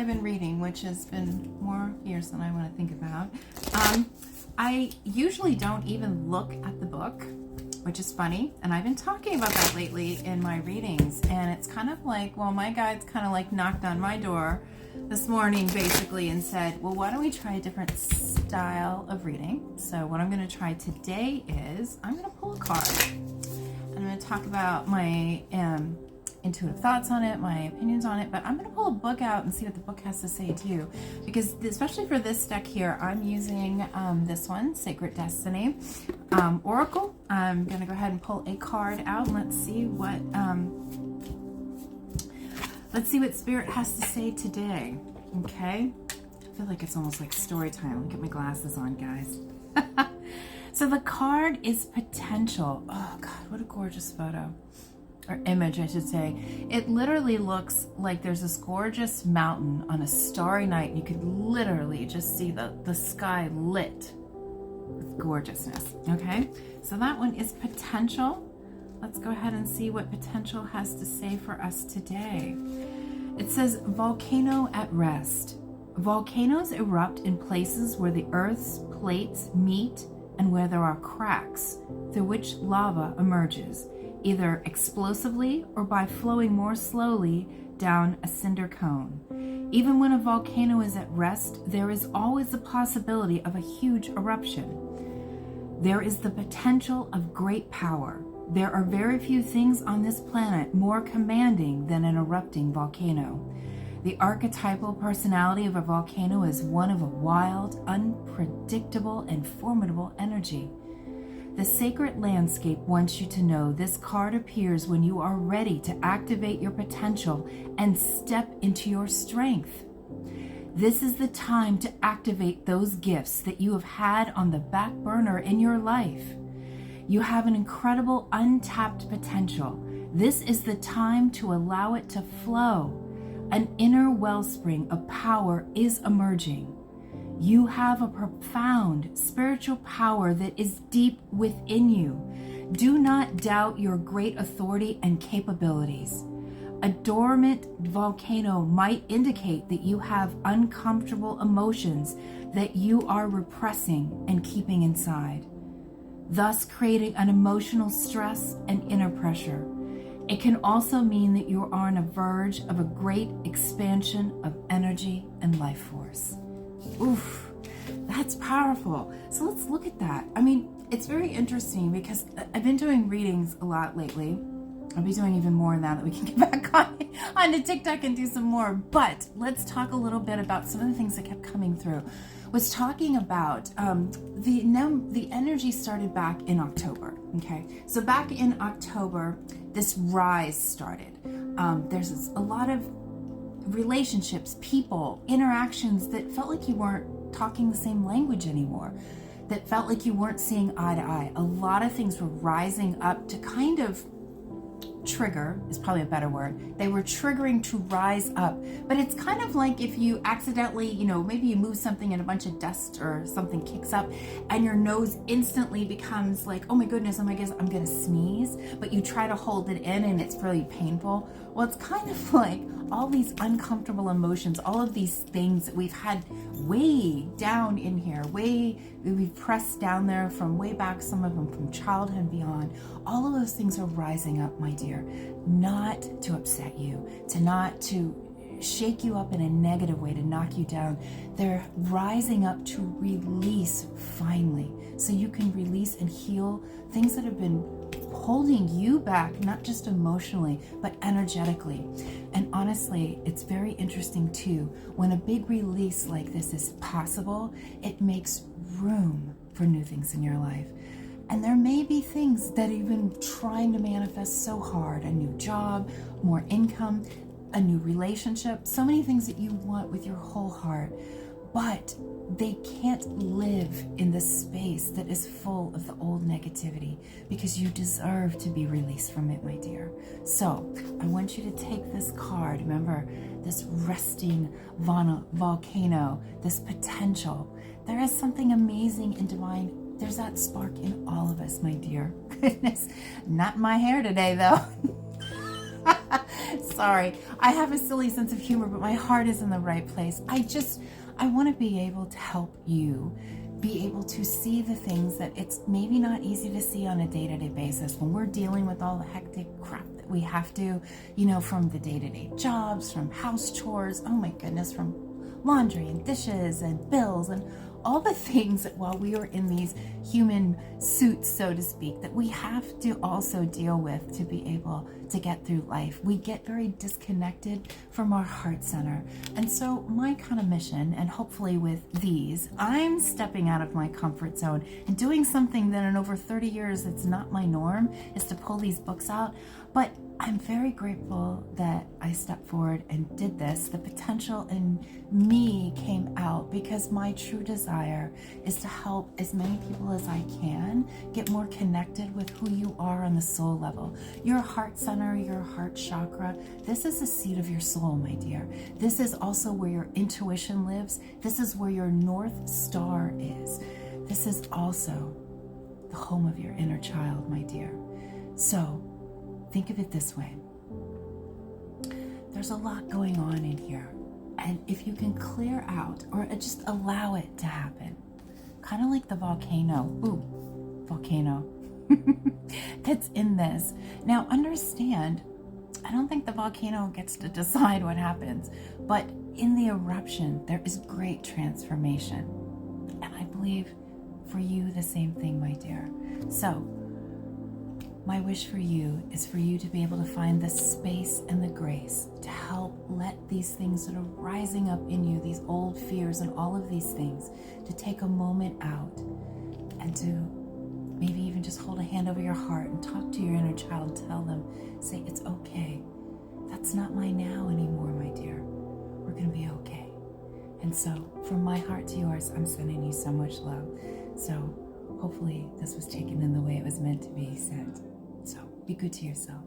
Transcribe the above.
I've been reading, which has been more years than I want to think about, I usually don't even look at the book, which is funny. And I've been talking about that lately in my readings. And it's kind of like, well, my guides kind of like knocked on my door this morning basically and said, well, why don't we try a different style of reading? So what I'm going to try today is I'm going to pull a card. I'm going to talk about my intuitive thoughts on it, my opinions on it, but I'm going to pull a book out and see what the book has to say to you. Because especially for this deck here, I'm using this one, Sacred Destiny Oracle. I'm going to go ahead and pull a card out and let's see what Spirit has to say today. Okay? I feel like it's almost like story time. Let me get my glasses on, guys. So the card is potential. Oh God, what a gorgeous photo. Or image, I should say. It literally looks like there's this gorgeous mountain on a starry night, and you could literally just see the sky lit with gorgeousness. Okay, so that one is potential. Let's go ahead and see what potential has to say for us today. It says, volcano at rest. Volcanoes erupt in places where the Earth's plates meet and where there are cracks through which lava emerges, either explosively or by flowing more slowly down a cinder cone. Even when a volcano is at rest, there is always the possibility of a huge eruption. There is the potential of great power. There are very few things on this planet more commanding than an erupting volcano. The archetypal personality of a volcano is one of a wild, unpredictable, and formidable energy. The sacred landscape wants you to know this card appears when you are ready to activate your potential and step into your strength. This is the time to activate those gifts that you have had on the back burner in your life. You have an incredible untapped potential. This is the time to allow it to flow. An inner wellspring of power is emerging. You have a profound spiritual power that is deep within you. Do not doubt your great authority and capabilities. A dormant volcano might indicate that you have uncomfortable emotions that you are repressing and keeping inside, thus creating an emotional stress and inner pressure. It can also mean that you are on the verge of a great expansion of energy and life force. Oof, that's powerful. So let's look at that. I mean, it's very interesting because I've been doing readings a lot lately. I'll be doing even more now that we can get back onto TikTok and do some more. But let's talk a little bit about some of the things that kept coming through. Was talking about the energy started back in October. Okay, so back in October, this rise started. There's a lot of relationships, people, interactions that felt like you weren't talking the same language anymore, that felt like you weren't seeing eye to eye. A lot of things were rising up to kind of trigger, is probably a better word. They were triggering to rise up. But it's kind of like if you accidentally, maybe you move something and a bunch of dust or something kicks up and your nose instantly becomes like, oh my goodness, I'm going to sneeze, but you try to hold it in and it's really painful. Well, it's kind of like all these uncomfortable emotions, all of these things that we've had way down in here, we've pressed down there from way back, some of them from childhood and beyond. All of those things are rising up, my dear, not to upset you, not to shake you up in a negative way, to knock you down. They're rising up to release finally, so you can release and heal things that have been holding you back, not just emotionally, but energetically. And honestly, it's very interesting too, when a big release like this is possible, it makes room for new things in your life. And there may be things that you've been trying to manifest so hard, a new job, more income, a new relationship, so many things that you want with your whole heart, but they can't live in the space that is full of the old negativity, because you deserve to be released from it, my dear. So I want you to take this card. Remember, this resting volcano, this potential. There is something amazing and divine. There's that spark in all of us, my dear. Goodness, not my hair today though. Sorry. I have a silly sense of humor, but my heart is in the right place. I want to be able to help you be able to see the things that it's maybe not easy to see on a day-to-day basis when we're dealing with all the hectic crap that we have to, from the day-to-day jobs, from house chores, oh my goodness, from laundry and dishes and bills and all the things that while we are in these human suits, so to speak, that we have to also deal with to be able to get through life. We get very disconnected from our heart center. And so my kind of mission, and hopefully with these, I'm stepping out of my comfort zone and doing something that in over 30 years, it's not my norm, is to pull these books out. But I'm very grateful that I stepped forward and did this. The potential in me came out because my true desire is to help as many people as I can get more connected with who you are on the soul level. Your heart center, your heart chakra, this is the seat of your soul, my dear. This is also where your intuition lives. This is where your North Star is. This is also the home of your inner child, my dear. So, think of it this way. There's a lot going on in here. And if you can clear out or just allow it to happen, kind of like the volcano, that's in this. Now understand, I don't think the volcano gets to decide what happens, but in the eruption, there is great transformation. And I believe for you the same thing, my dear. So, my wish for you is for you to be able to find the space and the grace to help let these things that are rising up in you, these old fears and all of these things, to take a moment out and to maybe even just hold a hand over your heart and talk to your inner child and tell them, say, it's okay. That's not my now anymore, my dear. We're going to be okay. And so from my heart to yours, I'm sending you so much love. So hopefully this was taken in the way it was meant to be sent. So be good to yourself.